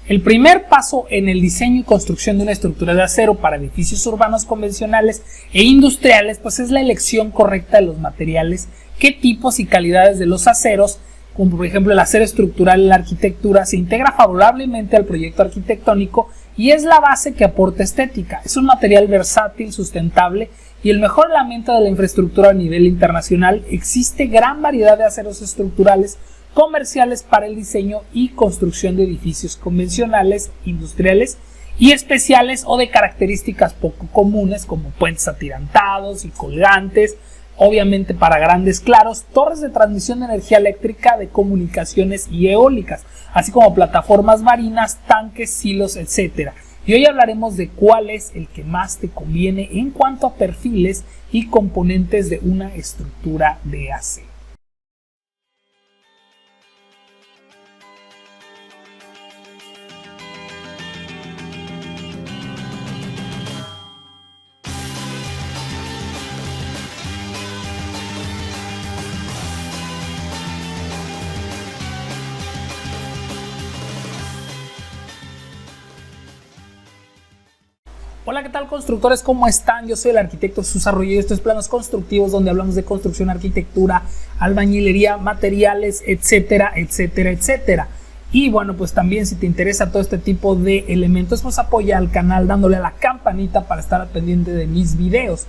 El primer paso en el diseño y construcción de una estructura de acero para edificios urbanos convencionales e industriales pues es la elección correcta de los materiales, qué tipos y calidades de los aceros, como por ejemplo el acero estructural en la arquitectura, se integra favorablemente al proyecto arquitectónico y es la base que aporta estética. Es un material versátil, sustentable y el mejor elemento de la infraestructura a nivel internacional. Existe gran variedad de aceros estructurales comerciales para el diseño y construcción de edificios convencionales, industriales y especiales o de características poco comunes como puentes atirantados y colgantes, obviamente para grandes claros, torres de transmisión de energía eléctrica, de comunicaciones y eólicas, así como plataformas marinas, tanques, silos, etc. Y hoy hablaremos de cuál es el que más te conviene en cuanto a perfiles y componentes de una estructura de acero. Hola, ¿qué tal constructores? ¿Cómo están? Yo soy el arquitecto Jesús Arroyo y esto es Planos Constructivos, donde hablamos de construcción, arquitectura, albañilería, materiales, etcétera, etcétera, etcétera. Y bueno, pues también si te interesa todo este tipo de elementos, pues apoya al canal dándole a la campanita para estar al pendiente de mis videos.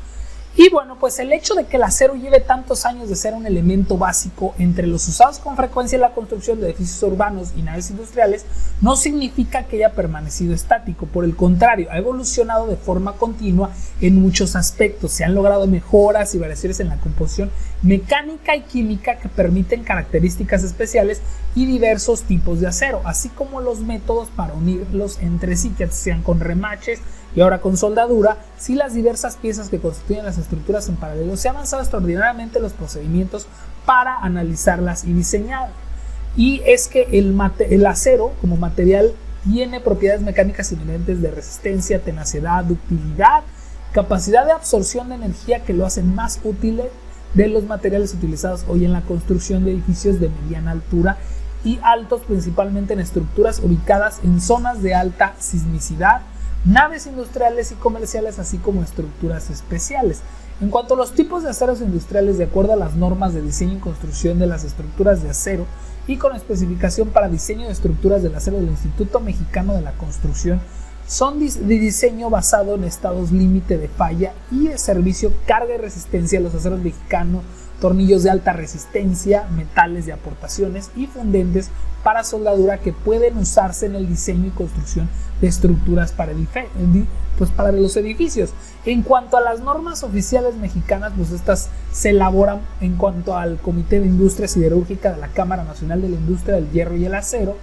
Y bueno, pues el hecho de que el acero lleve tantos años de ser un elemento básico entre los usados con frecuencia en la construcción de edificios urbanos y naves industriales no significa que haya permanecido estático. Por el contrario, ha evolucionado de forma continua en muchos aspectos. Se han logrado mejoras y variaciones en la composición mecánica y química que permiten características especiales y diversos tipos de acero, así como los métodos para unirlos entre sí, que sean con remaches y ahora con soldadura. Si las diversas piezas que constituyen las estructuras en paralelo, se han avanzado extraordinariamente los procedimientos para analizarlas y diseñar. Y es que el acero como material tiene propiedades mecánicas inherentes de resistencia, tenacidad, ductilidad, capacidad de absorción de energía que lo hacen más útiles de los materiales utilizados hoy en la construcción de edificios de mediana altura y altos, principalmente en estructuras ubicadas en zonas de alta sismicidad, naves industriales y comerciales, así como estructuras especiales. En cuanto a los tipos de aceros industriales, de acuerdo a las normas de diseño y construcción de las estructuras de acero y con especificación para diseño de estructuras del acero del Instituto Mexicano de la Construcción, son de diseño basado en estados límite de falla y de servicio, carga y resistencia. Los aceros mexicanos, tornillos de alta resistencia, metales de aportaciones y fundentes para soldadura que pueden usarse en el diseño y construcción de estructuras para los edificios. En cuanto a las normas oficiales mexicanas, pues estas se elaboran en cuanto al Comité de Industria Siderúrgica de la Cámara Nacional de la Industria del Hierro y el Acero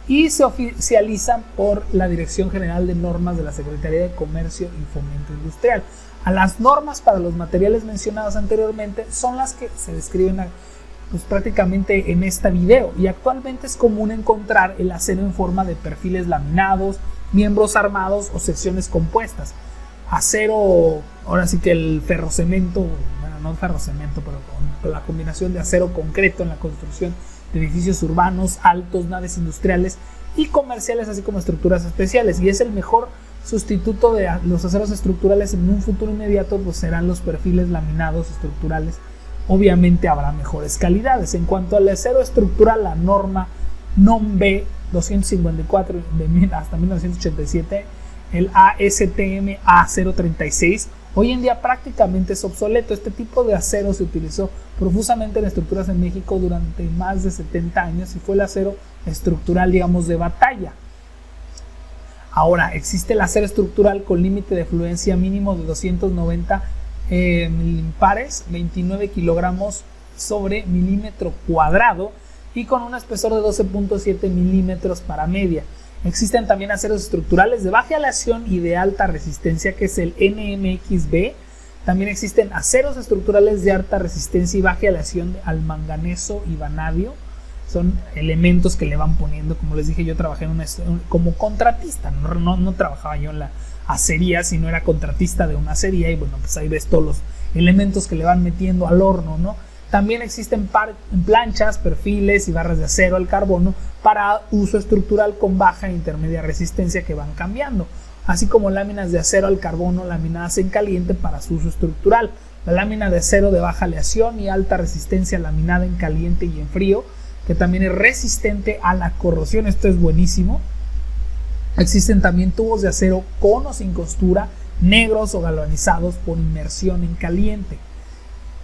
y se oficializan por la Dirección General de Normas de la Secretaría de Comercio y Fomento Industrial. A las normas para los materiales mencionados anteriormente son las que se describen pues prácticamente en este video, y actualmente es común encontrar el acero en forma de perfiles laminados, miembros armados o secciones compuestas. Acero, ahora sí que el ferrocemento, bueno, no ferrocemento, pero con la combinación de acero concreto en la construcción de edificios urbanos, altos, naves industriales y comerciales, así como estructuras especiales, y es el mejor sustituto de los aceros estructurales. En un futuro inmediato pues serán los perfiles laminados estructurales. Obviamente habrá mejores calidades. En cuanto al acero estructural, la norma NOM B 254 hasta 1987, el ASTM A036, hoy en día prácticamente es obsoleto. Este tipo de acero se utilizó profusamente en estructuras en México durante más de 70 años y fue el acero estructural, digamos, de batalla. Ahora, existe el acero estructural con límite de fluencia mínimo de 290 milipares, 29 kilogramos sobre milímetro cuadrado y con un espesor de 12.7 milímetros para media. Existen también aceros estructurales de baja aleación y de alta resistencia, que es el NMXB. También existen aceros estructurales de alta resistencia y baja aleación al manganeso y vanadio. Son elementos que le van poniendo. Como les dije, yo trabajé como contratista, no trabajaba yo en la acería, sino era contratista de una acería, y bueno, pues ahí ves todos los elementos que le van metiendo al horno, ¿no? También existen planchas, perfiles y barras de acero al carbono para uso estructural con baja e intermedia resistencia que van cambiando, así como láminas de acero al carbono laminadas en caliente para su uso estructural. La lámina de acero de baja aleación y alta resistencia laminada en caliente y en frío, que también es resistente a la corrosión. Esto es buenísimo. Existen también tubos de acero con o sin costura, negros o galvanizados por inmersión en caliente.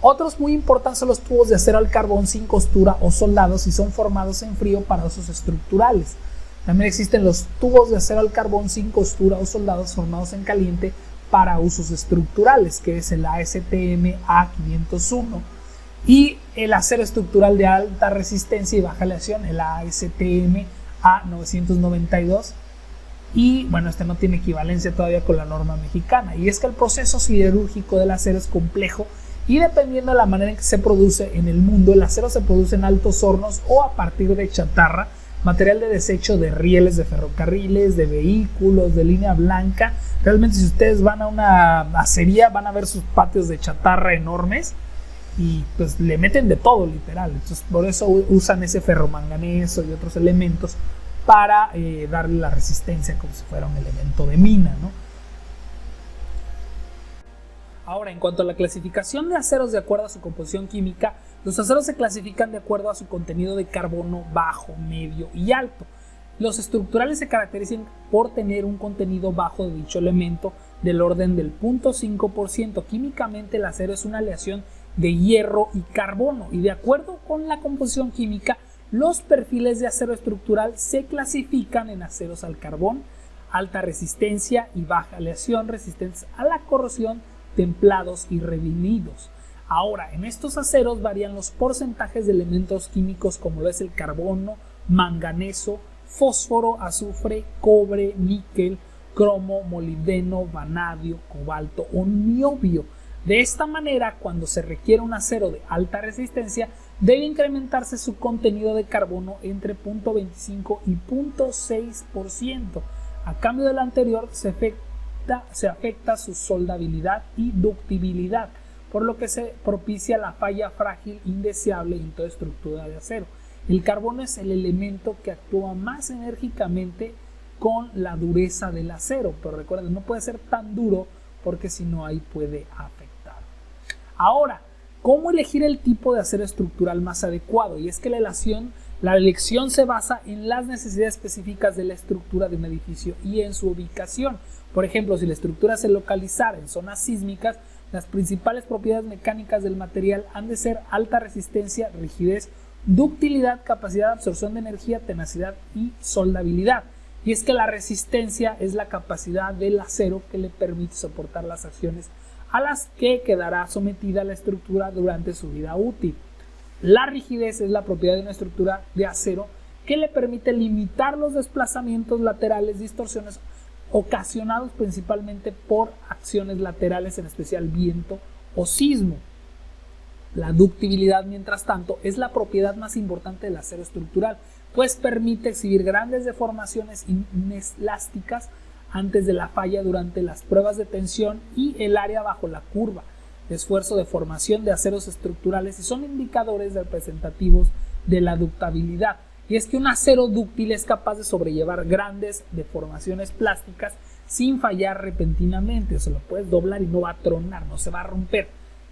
Otros muy importantes son los tubos de acero al carbón sin costura o soldados y son formados en frío para usos estructurales. También existen los tubos de acero al carbón sin costura o soldados formados en caliente para usos estructurales, que es el ASTM A501, y el acero estructural de alta resistencia y baja aleación, el ASTM A992. Y bueno, este no tiene equivalencia todavía con la norma mexicana, y es que el proceso siderúrgico del acero es complejo y dependiendo de la manera en que se produce en el mundo, el acero se produce en altos hornos o a partir de chatarra, material de desecho de rieles de ferrocarriles, de vehículos, de línea blanca. Realmente si ustedes van a una acería van a ver sus patios de chatarra enormes y pues le meten de todo literal. Entonces por eso usan ese ferromanganeso y otros elementos para darle la resistencia como si fuera un elemento de mina, ¿no? Ahora, en cuanto a la clasificación de aceros de acuerdo a su composición química, los aceros se clasifican de acuerdo a su contenido de carbono bajo, medio y alto. Los estructurales se caracterizan por tener un contenido bajo de dicho elemento del orden del 0.5%. Químicamente el acero es una aleación de hierro y carbono y de acuerdo con la composición química, los perfiles de acero estructural se clasifican en aceros al carbón, alta resistencia y baja aleación, resistentes a la corrosión, templados y revinidos. Ahora, en estos aceros varían los porcentajes de elementos químicos como lo es el carbono, manganeso, fósforo, azufre, cobre, níquel, cromo, molibdeno, vanadio, cobalto o niobio. De esta manera, cuando se requiere un acero de alta resistencia, debe incrementarse su contenido de carbono entre 0.25 y 0.6%. A cambio del anterior, se afecta su soldabilidad y ductibilidad, por lo que se propicia la falla frágil indeseable en toda estructura de acero. El carbono es el elemento que actúa más enérgicamente con la dureza del acero, pero recuerden, no puede ser tan duro porque si no ahí puede afectar. Ahora, ¿cómo elegir el tipo de acero estructural más adecuado? Y es que la elección se basa en las necesidades específicas de la estructura de un edificio y en su ubicación. Por ejemplo, si la estructura se localizara en zonas sísmicas, las principales propiedades mecánicas del material han de ser alta resistencia, rigidez, ductilidad, capacidad de absorción de energía, tenacidad y soldabilidad. Y es que la resistencia es la capacidad del acero que le permite soportar las acciones a las que quedará sometida la estructura durante su vida útil. La rigidez es la propiedad de una estructura de acero que le permite limitar los desplazamientos laterales, distorsiones ocasionados principalmente por acciones laterales, en especial viento o sismo. La ductibilidad, mientras tanto, es la propiedad más importante del acero estructural, pues permite exhibir grandes deformaciones inelásticas antes de la falla durante las pruebas de tensión y el área bajo la curva de esfuerzo de formación de aceros estructurales y son indicadores representativos de la ductabilidad. Y es que un acero dúctil es capaz de sobrellevar grandes deformaciones plásticas sin fallar repentinamente. Se lo puedes doblar y no va a tronar, no se va a romper.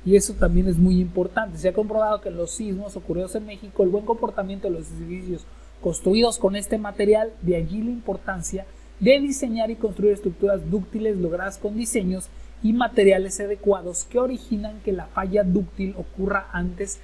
Y eso también es muy importante. Se ha comprobado que en los sismos ocurridos en México, el buen comportamiento de los edificios construidos con este material, de allí la importancia de diseñar y construir estructuras dúctiles logradas con diseños y materiales adecuados que originan que la falla dúctil ocurra antes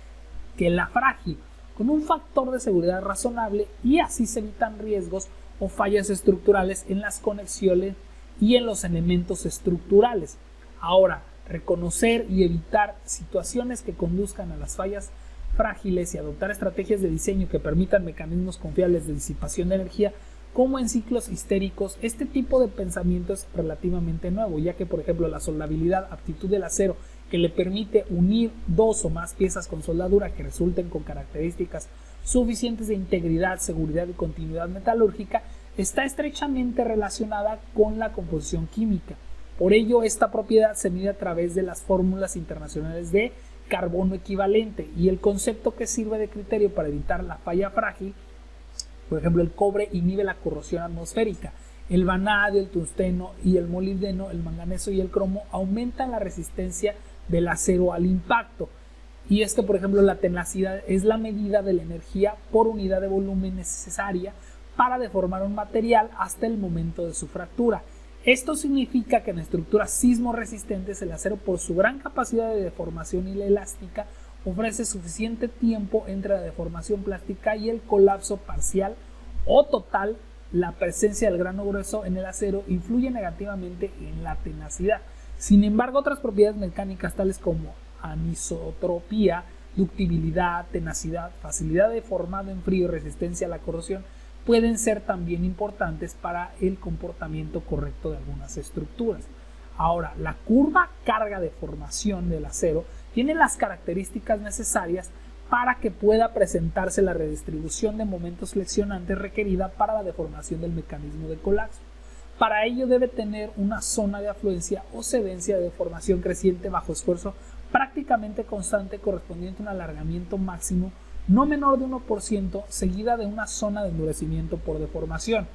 que la frágil, con un factor de seguridad razonable, y así se evitan riesgos o fallas estructurales en las conexiones y en los elementos estructurales. Ahora, reconocer y evitar situaciones que conduzcan a las fallas frágiles y adoptar estrategias de diseño que permitan mecanismos confiables de disipación de energía como en ciclos histéricos. Este tipo de pensamiento es relativamente nuevo, ya que por ejemplo la soldabilidad, aptitud del acero que le permite unir dos o más piezas con soldadura que resulten con características suficientes de integridad, seguridad y continuidad metalúrgica, está estrechamente relacionada con la composición química. Por ello, esta propiedad se mide a través de las fórmulas internacionales de carbono equivalente, y el concepto que sirve de criterio para evitar la falla frágil, por ejemplo, el cobre inhibe la corrosión atmosférica, el vanadio, el tungsteno y el molibdeno, el manganeso y el cromo aumentan la resistencia del acero al impacto. Y es que, por ejemplo, la tenacidad es la medida de la energía por unidad de volumen necesaria para deformar un material hasta el momento de su fractura. Esto significa que en estructuras sismorresistentes el acero, por su gran capacidad de deformación y la elástica, ofrece suficiente tiempo entre la deformación plástica y el colapso parcial o total. La presencia del grano grueso en el acero influye negativamente en la tenacidad. Sin embargo, otras propiedades mecánicas tales como anisotropía, ductibilidad, tenacidad, facilidad de formado en frío y resistencia a la corrosión pueden ser también importantes para el comportamiento correcto de algunas estructuras. Ahora, la curva carga de formación del acero tiene las características necesarias para que pueda presentarse la redistribución de momentos flexionantes requerida para la deformación del mecanismo de colapso. Para ello debe tener una zona de afluencia o cedencia de deformación creciente bajo esfuerzo prácticamente constante correspondiente a un alargamiento máximo no menor de 1%, seguida de una zona de endurecimiento por deformación.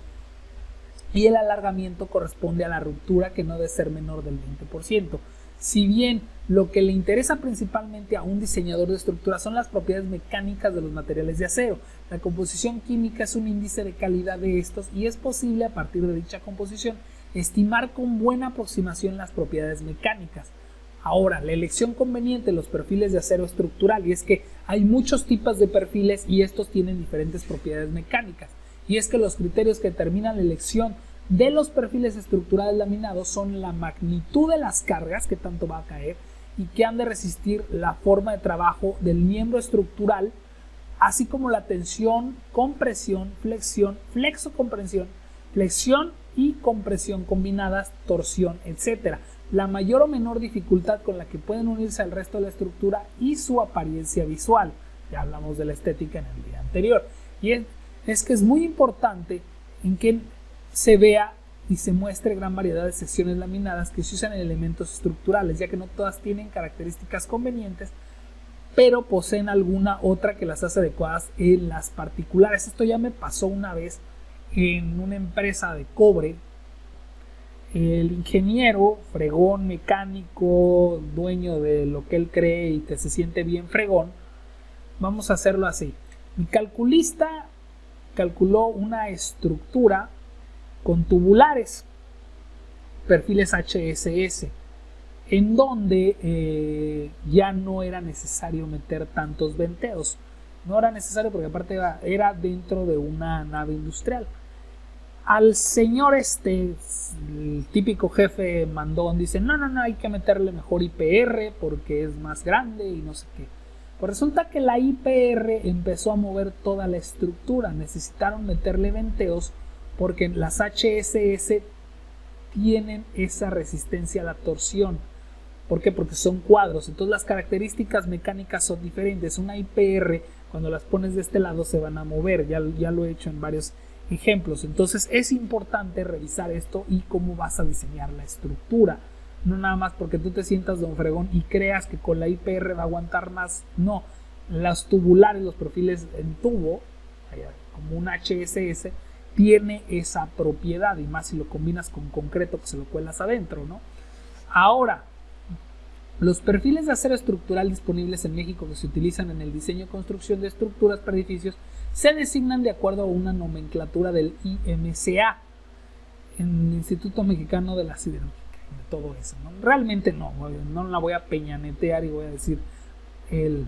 Y el alargamiento corresponde a la ruptura, que no debe ser menor del 20%. Si bien lo que le interesa principalmente a un diseñador de estructura son las propiedades mecánicas de los materiales de acero, la composición química es un índice de calidad de estos y es posible a partir de dicha composición estimar con buena aproximación las propiedades mecánicas. Ahora, la elección conveniente de los perfiles de acero estructural, y es que hay muchos tipos de perfiles y estos tienen diferentes propiedades mecánicas, y es que los criterios que determinan la elección de los perfiles estructurales laminados son la magnitud de las cargas que tanto va a caer y que han de resistir la forma de trabajo del miembro estructural, así como la tensión, compresión, flexión, flexocomprensión, flexión y compresión combinadas, torsión, etc. La mayor o menor dificultad con la que pueden unirse al resto de la estructura y su apariencia visual. Ya hablamos de la estética en el día anterior. Y es que es muy importante en que se vea y se muestre gran variedad de secciones laminadas que se usan en elementos estructurales, ya que no todas tienen características convenientes, pero poseen alguna otra que las hace adecuadas en las particulares. Esto ya me pasó una vez en una empresa de cobre. El ingeniero, fregón, mecánico, dueño de lo que él cree y que se siente bien fregón, vamos a hacerlo así. Mi calculista calculó una estructura con tubulares, perfiles HSS, en donde ya no era necesario meter tantos venteos. No era necesario porque aparte era dentro de una nave industrial. Al señor el típico jefe mandón, dice, no, hay que meterle mejor IPR porque es más grande y no sé qué. Pues resulta que la IPR empezó a mover toda la estructura, necesitaron meterle venteos porque las HSS tienen esa resistencia a la torsión. ¿Por qué? Porque son cuadros, entonces las características mecánicas son diferentes. Una IPR, cuando las pones de este lado se van a mover, ya lo he hecho en varios ejemplos. Entonces es importante revisar esto y cómo vas a diseñar la estructura. No nada más porque tú te sientas don fregón y creas que con la IPR va a aguantar más. No, los tubulares, los perfiles en tubo, como un HSS, tiene esa propiedad, y más si lo combinas con concreto que se lo cuelas adentro, ¿no? Ahora, los perfiles de acero estructural disponibles en México que se utilizan en el diseño y construcción de estructuras para edificios se designan de acuerdo a una nomenclatura del IMCA, en el Instituto Mexicano de la Siderurgia, de todo eso, ¿no? Realmente no la voy a peñanetear y voy a decir el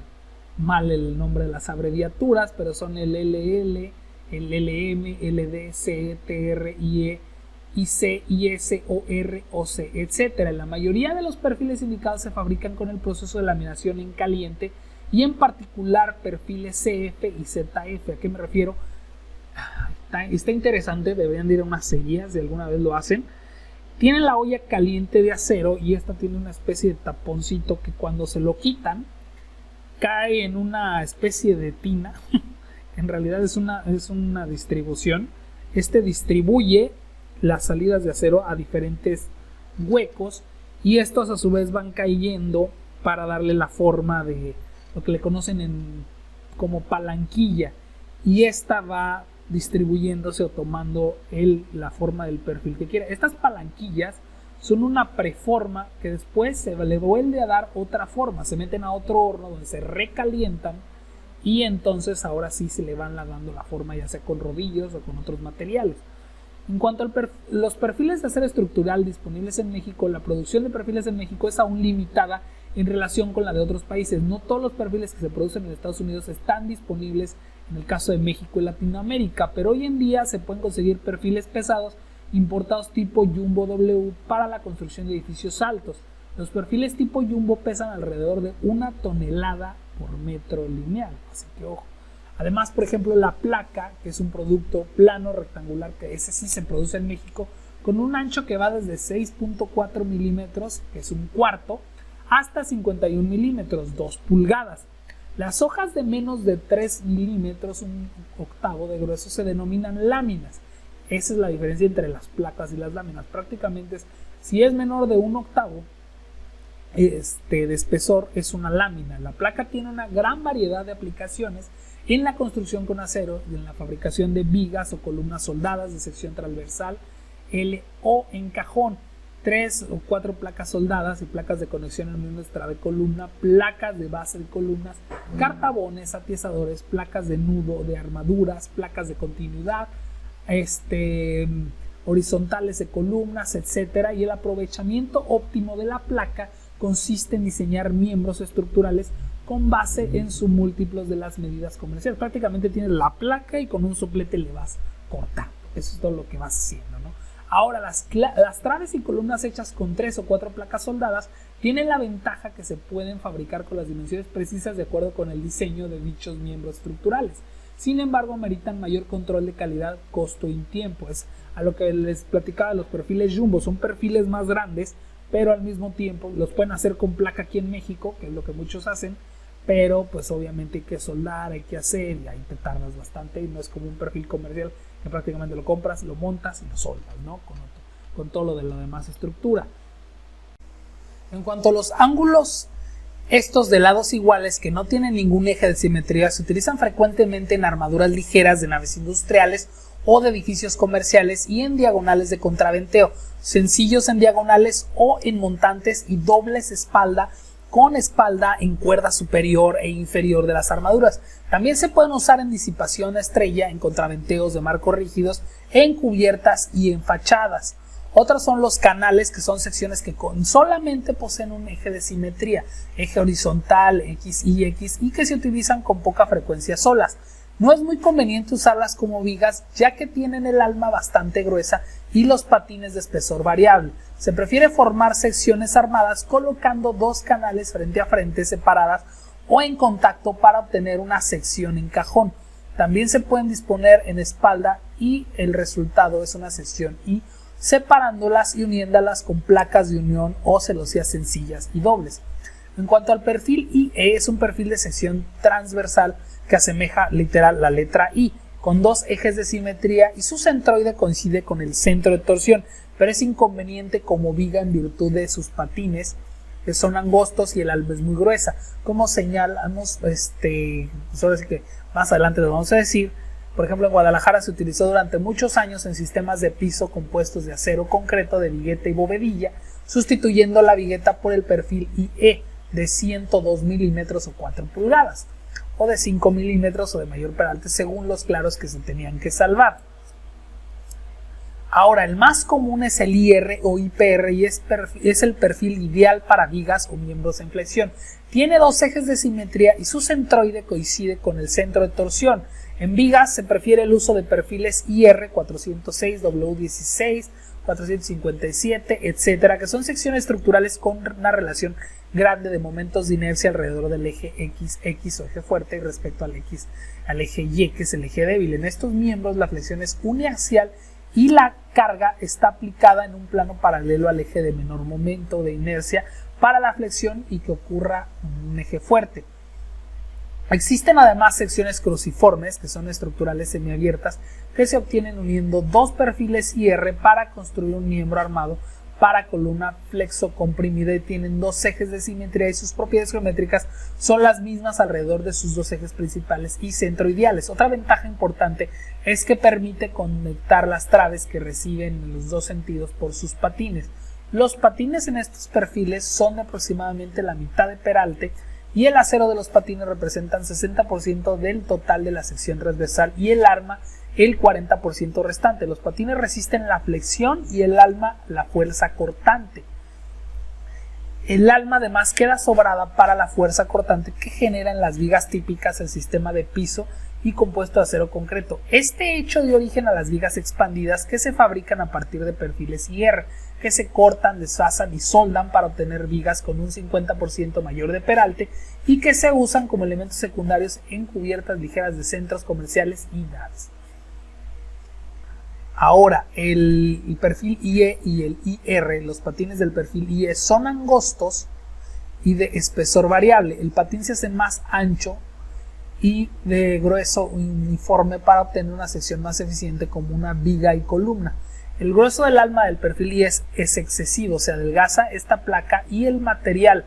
nombre de las abreviaturas, pero son el LL, el LM, LD, CE, TR, IE, IC, IS, OR, OC, etc. La mayoría de los perfiles indicados se fabrican con el proceso de laminación en caliente y en particular perfiles CF y ZF. ¿A qué me refiero? Está interesante, deberían de ir a unas seguías si alguna vez lo hacen. Tienen la olla caliente de acero y esta tiene una especie de taponcito que cuando se lo quitan cae en una especie de tina. En realidad es una distribución. Distribuye las salidas de acero a diferentes huecos y estos a su vez van cayendo para darle la forma de lo que le conocen como palanquilla, y esta va distribuyéndose o tomando la forma del perfil que quiere. Estas palanquillas son una preforma que después se le vuelve a dar otra forma, se meten a otro horno donde se recalientan y entonces ahora sí se le van dando la forma, ya sea con rodillos o con otros materiales. En cuanto a los perfiles de acero estructural disponibles en México, la producción de perfiles en México es aún limitada en relación con la de otros países. No todos los perfiles que se producen en Estados Unidos están disponibles en el caso de México y Latinoamérica, pero hoy en día se pueden conseguir perfiles pesados importados tipo Jumbo W para la construcción de edificios altos. Los perfiles tipo Jumbo pesan alrededor de 1 tonelada por metro lineal, así que ojo. Además, por ejemplo, la placa, que es un producto plano rectangular, que ese sí se produce en México, con un ancho que va desde 6.4 milímetros, que es un cuarto, hasta 51 milímetros, 2 pulgadas. Las hojas de menos de 3 milímetros, un octavo de grueso, se denominan láminas. Esa es la diferencia entre las placas y las láminas. Prácticamente si es menor de un octavo de espesor, es una lámina. La placa tiene una gran variedad de aplicaciones en la construcción con acero y en la fabricación de vigas o columnas soldadas de sección transversal L o en cajón. 3 o 4 placas soldadas y placas de conexión en un extra de columna, placas de base de columnas, cartabones, atiezadores, placas de nudo de armaduras, placas de continuidad, horizontales de columnas, etcétera. Y el aprovechamiento óptimo de la placa consiste en diseñar miembros estructurales con base en sus múltiplos de las medidas comerciales. Prácticamente tienes la placa y con un soplete le vas cortando. Eso es todo lo que vas haciendo, ¿no? Ahora, las traves y columnas hechas con 3 o 4 placas soldadas tienen la ventaja que se pueden fabricar con las dimensiones precisas de acuerdo con el diseño de dichos miembros estructurales. Sin embargo, meritan mayor control de calidad, costo y tiempo. Es a lo que les platicaba, los perfiles Jumbo son perfiles más grandes, pero al mismo tiempo los pueden hacer con placa aquí en México, que es lo que muchos hacen, pero pues obviamente hay que soldar, hay que hacer, y ahí te tardas bastante, y no es como un perfil comercial que prácticamente lo compras, lo montas y lo soldas, ¿no? Con todo lo de la demás estructura. En cuanto a los ángulos, estos de lados iguales que no tienen ningún eje de simetría se utilizan frecuentemente en armaduras ligeras de naves industriales o de edificios comerciales y en diagonales de contraventeo, sencillos en diagonales o en montantes y dobles espalda con espalda en cuerda superior e inferior de las armaduras. También se pueden usar en disipación estrella, en contraventeos de marcos rígidos, en cubiertas y en fachadas. Otros son los canales, que son secciones que solamente poseen un eje de simetría, eje horizontal, X y X, y que se utilizan con poca frecuencia solas. No es muy conveniente usarlas como vigas, ya que tienen el alma bastante gruesa y los patines de espesor variable. Se prefiere formar secciones armadas colocando 2 canales frente a frente separadas o en contacto para obtener una sección en cajón. También se pueden disponer en espalda y el resultado es una sección Y, separándolas y uniéndolas con placas de unión o celosías sencillas y dobles. En cuanto al perfil IE, es un perfil de sección transversal que asemeja literal la letra I, con 2 ejes de simetría y su centroide coincide con el centro de torsión, pero es inconveniente como viga en virtud de sus patines, que son angostos y el alma es muy gruesa. Como señalamos, ahora sí que más adelante lo vamos a decir. Por ejemplo, en Guadalajara se utilizó durante muchos años en sistemas de piso compuestos de acero concreto, de vigueta y bovedilla, sustituyendo la vigueta por el perfil IE de 102 milímetros o 4 pulgadas, o de 5 milímetros o de mayor peralte, según los claros que se tenían que salvar. Ahora, el más común es el IR o IPR y es el perfil ideal para vigas o miembros en flexión. Tiene 2 ejes de simetría y su centroide coincide con el centro de torsión. En vigas se prefiere el uso de perfiles IR 406, W16, 457, etcétera, que son secciones estructurales con una relación grande de momentos de inercia alrededor del eje XX o eje fuerte respecto al eje Y, que es el eje débil. En estos miembros la flexión es uniaxial y la carga está aplicada en un plano paralelo al eje de menor momento de inercia para la flexión y que ocurra un eje fuerte. Existen además secciones cruciformes, que son estructurales semiabiertas, que se obtienen uniendo 2 perfiles IR para construir un miembro armado para columna flexocomprimida y tienen dos ejes de simetría y sus propiedades geométricas son las mismas alrededor de sus dos ejes principales y centroideales. Otra ventaja importante es que permite conectar las traves que reciben en los dos sentidos por sus patines. Los patines en estos perfiles son de aproximadamente la mitad de peralte y el acero de los patines representan 60% del total de la sección transversal y el arma el 40% restante. Los patines resisten la flexión y el alma la fuerza cortante. El alma además queda sobrada para la fuerza cortante que generan las vigas típicas del sistema de piso y compuesto de acero concreto. Este hecho dio origen a las vigas expandidas que se fabrican a partir de perfiles IR, que se cortan, desfasan y soldan para obtener vigas con un 50% mayor de peralte y que se usan como elementos secundarios en cubiertas ligeras de centros comerciales y naves. Ahora, el perfil IE y el IR, los patines del perfil IE son angostos y de espesor variable. El patín se hace más ancho y de grueso uniforme para obtener una sección más eficiente como una viga y columna. El grueso del alma del perfil IE es excesivo, se adelgaza esta placa y el material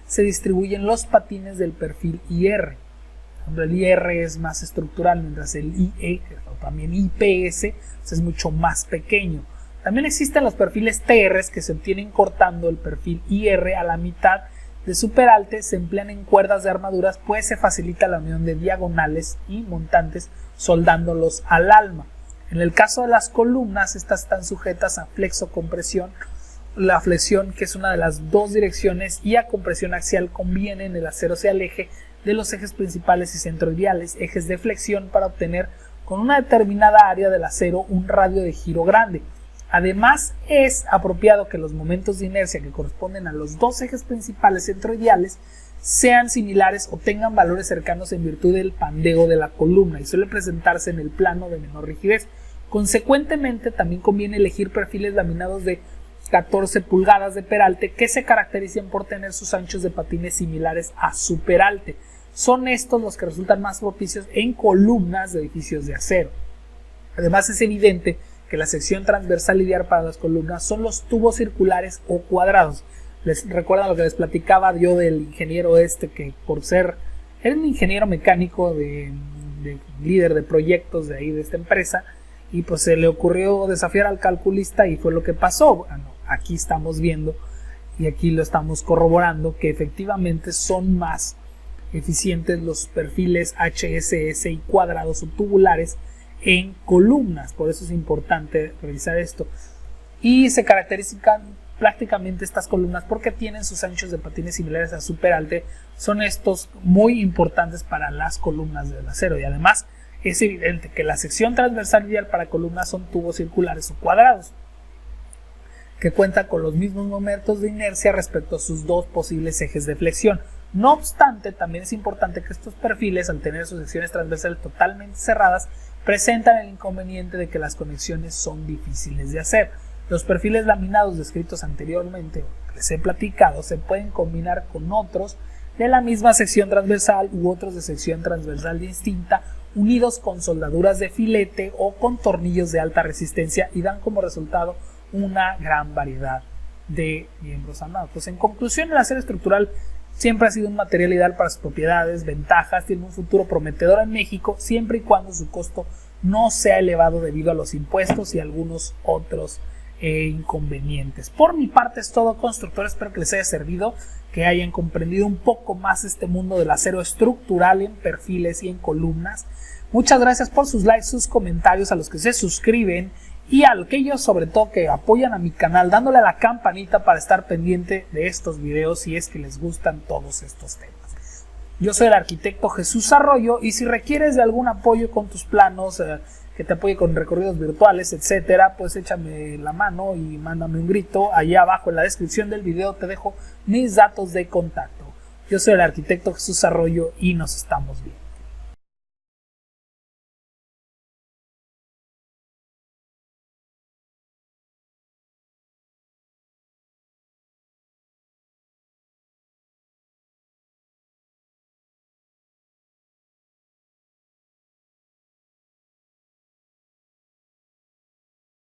se distribuye en los patines del perfil IR. El IR es más estructural, mientras el IE, o también IPS, es mucho más pequeño. También existen los perfiles TR que se obtienen cortando el perfil IR a la mitad de su peralte, se emplean en cuerdas de armaduras, pues se facilita la unión de diagonales y montantes soldándolos al alma. En el caso de las columnas, estas están sujetas a flexocompresión, la flexión, que es una de las dos direcciones, y a compresión axial. Conviene en el acero se aleje de los ejes principales y centroideales, ejes de flexión, para obtener con una determinada área del acero un radio de giro grande. Además, es apropiado que los momentos de inercia que corresponden a los dos ejes principales centroideales sean similares o tengan valores cercanos en virtud del pandeo de la columna y suele presentarse en el plano de menor rigidez. Consecuentemente, también conviene elegir perfiles laminados de 14 pulgadas de peralte que se caracterizan por tener sus anchos de patines similares a su peralte. Son estos los que resultan más propicios en columnas de edificios de acero. Además, es evidente que la sección transversal ideal para las columnas son los tubos circulares o cuadrados. Les recuerdan lo que les platicaba yo del ingeniero que por ser, era un ingeniero mecánico de líder de proyectos de ahí de esta empresa, y pues se le ocurrió desafiar al calculista y fue lo que pasó. Bueno, aquí estamos viendo y aquí lo estamos corroborando que efectivamente son más eficientes los perfiles HSS y cuadrados o tubulares en columnas. Por eso es importante revisar esto. Y se caracterizan prácticamente estas columnas porque tienen sus anchos de patines similares a su peralte. Son estos muy importantes para las columnas del acero, y además es evidente que la sección transversal ideal para columnas son tubos circulares o cuadrados que cuentan con los mismos momentos de inercia respecto a sus dos posibles ejes de flexión. No obstante, también es importante que estos perfiles, al tener sus secciones transversales totalmente cerradas, presentan el inconveniente de que las conexiones son difíciles de hacer. Los perfiles laminados descritos anteriormente, que les he platicado, se pueden combinar con otros de la misma sección transversal u otros de sección transversal distinta, unidos con soldaduras de filete o con tornillos de alta resistencia, y dan como resultado una gran variedad de miembros armados. Pues en conclusión, el acero estructural siempre ha sido un material ideal para sus propiedades, ventajas, tiene un futuro prometedor en México, siempre y cuando su costo no sea elevado debido a los impuestos y algunos otros inconvenientes. Por mi parte es todo, constructores. Espero que les haya servido, que hayan comprendido un poco más este mundo del acero estructural en perfiles y en columnas. Muchas gracias por sus likes, sus comentarios, a los que se suscriben y a aquellos sobre todo que apoyan a mi canal dándole a la campanita para estar pendiente de estos videos si es que les gustan todos estos temas. Yo soy el arquitecto Jesús Arroyo, y si requieres de algún apoyo con tus planos, que te apoye con recorridos virtuales, etcétera, pues échame la mano y mándame un grito. Allá abajo en la descripción del video te dejo mis datos de contacto. Yo soy el arquitecto Jesús Arroyo y nos estamos viendo.